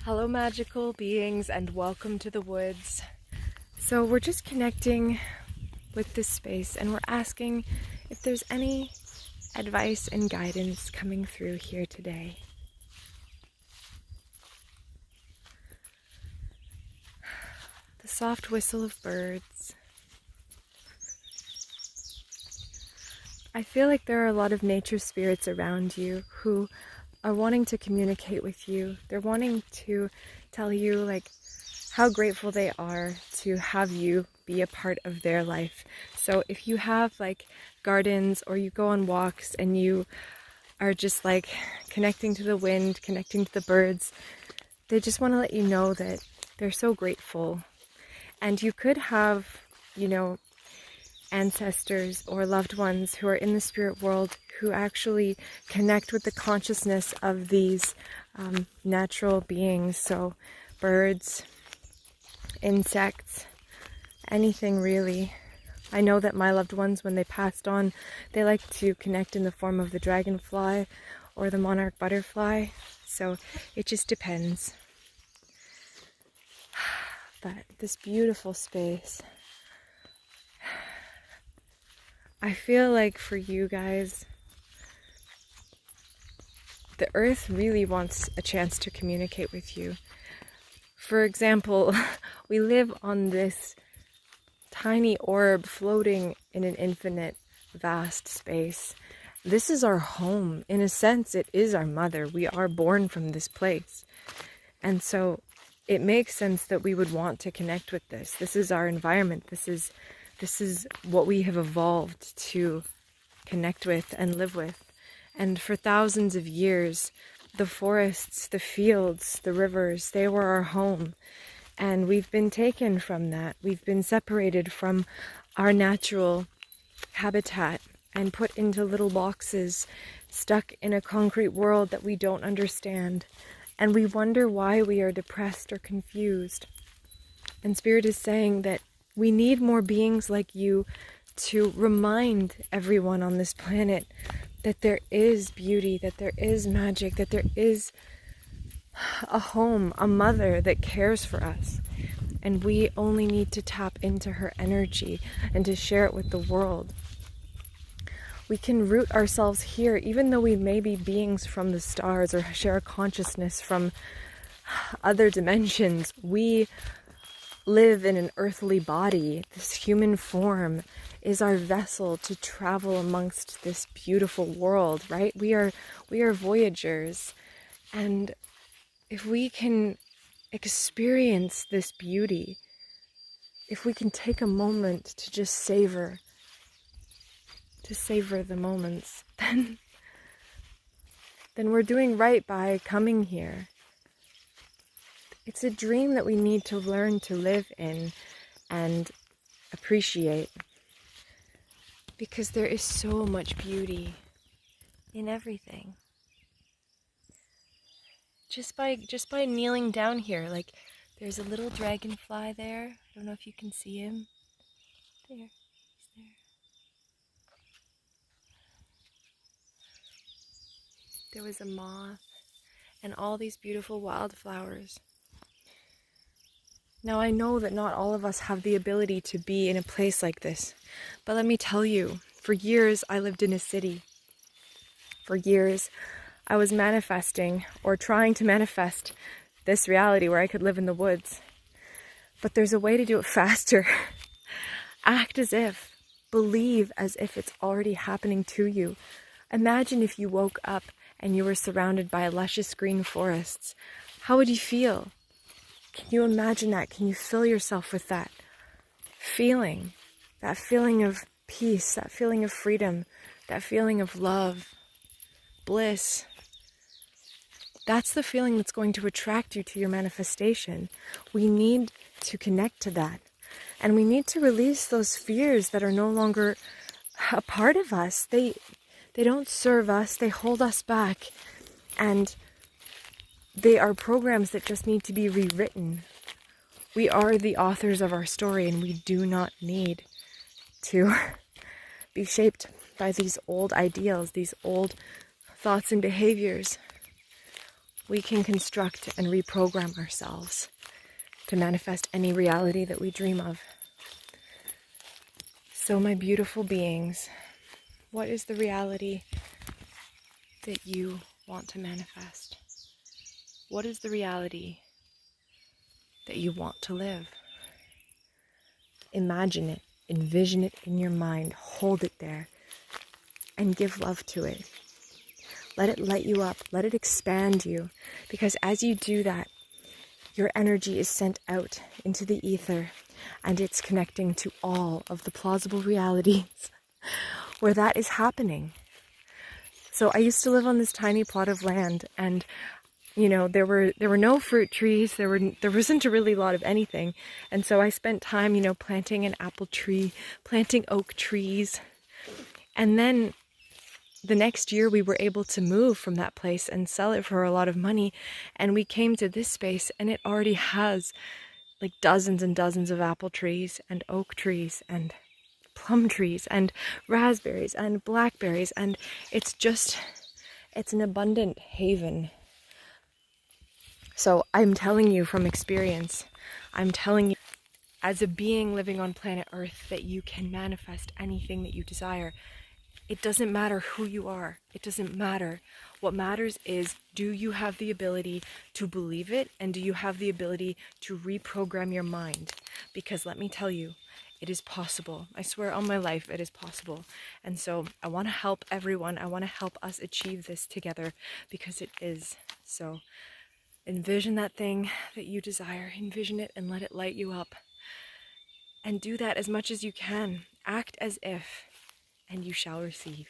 Hello, magical beings, and welcome to the woods. So, we're just connecting with this space and we're asking if there's any advice and guidance coming through here today. The soft whistle of birds. I feel like there are a lot of nature spirits around you who are wanting to communicate with you. They're wanting to tell you how grateful they are to have you be a part of their life. So if you have gardens or you go on walks and you are just connecting to the wind, connecting to the birds, they just want to let you know that they're so grateful. And you could have, ancestors or loved ones who are in the spirit world who actually connect with the consciousness of these natural beings. So birds, insects, anything really. I know that my loved ones, when they passed on, they like to connect in the form of the dragonfly or the monarch butterfly. So it just depends. But this beautiful space, I feel like for you guys, the earth really wants a chance to communicate with you. For example, we live on this tiny orb floating in an infinite, vast space. This is our home. In a sense, it is our mother. We are born from this place. And so it makes sense that we would want to connect with this. This is our environment. This is what we have evolved to connect with and live with. And for thousands of years, the forests, the fields, the rivers, they were our home. And we've been taken from that. We've been separated from our natural habitat and put into little boxes, stuck in a concrete world that we don't understand. And we wonder why we are depressed or confused. And Spirit is saying that we need more beings like you to remind everyone on this planet that there is beauty, that there is magic, that there is a home, a mother that cares for us. And we only need to tap into her energy and to share it with the world. We can root ourselves here, even though we may be beings from the stars or share a consciousness from other dimensions. We live in an earthly body. This human form is our vessel to travel amongst this beautiful world, right? We are voyagers. And if we can experience this beauty, if we can take a moment to just savor the moments, then we're doing right by coming here. It's a dream that we need to learn to live in and appreciate, because there is so much beauty in everything. Just by kneeling down here, there's a little dragonfly there. I don't know if you can see him. There, he's there. There was a moth and all these beautiful wildflowers. Now I know that not all of us have the ability to be in a place like this, but let me tell you, for years I lived in a city. For years I was manifesting or trying to manifest this reality where I could live in the woods. But there's a way to do it faster. Act as if, believe as if it's already happening to you. Imagine if you woke up and you were surrounded by luscious green forests. How would you feel? Can you imagine that? Can you fill yourself with that feeling? That feeling of peace, that feeling of freedom, that feeling of love, bliss. That's the feeling that's going to attract you to your manifestation. We need to connect to that. And we need to release those fears that are no longer a part of us. They don't serve us, they hold us back. And they are programs that just need to be rewritten. We are the authors of our story, and we do not need to be shaped by these old ideals, these old thoughts and behaviors. we can construct and reprogram ourselves to manifest any reality that we dream of. So my beautiful beings, what is the reality that you want to manifest? What is the reality that you want to live? Imagine it, envision it in your mind, hold it there, and give love to it. Let it light you up, let it expand you, because as you do that, your energy is sent out into the ether, and it's connecting to all of the plausible realities where that is happening. So I used to live on this tiny plot of land, and there were no fruit trees, there wasn't really a lot of anything. And so I spent time, planting an apple tree, planting oak trees. And then the next year we were able to move from that place and sell it for a lot of money. And we came to this space, and it already has like dozens and dozens of apple trees and oak trees and plum trees and raspberries and blackberries. And it's an abundant haven. So I'm telling you from experience, I'm telling you as a being living on planet Earth that you can manifest anything that you desire. It doesn't matter who you are. It doesn't matter. What matters is, do you have the ability to believe it, and do you have the ability to reprogram your mind? Because let me tell you, it is possible. I swear on my life, it is possible. And so I want to help everyone. I want to help us achieve this together, because it is. So envision that thing that you desire. Envision it and let it light you up. And do that as much as you can. Act as if, and you shall receive.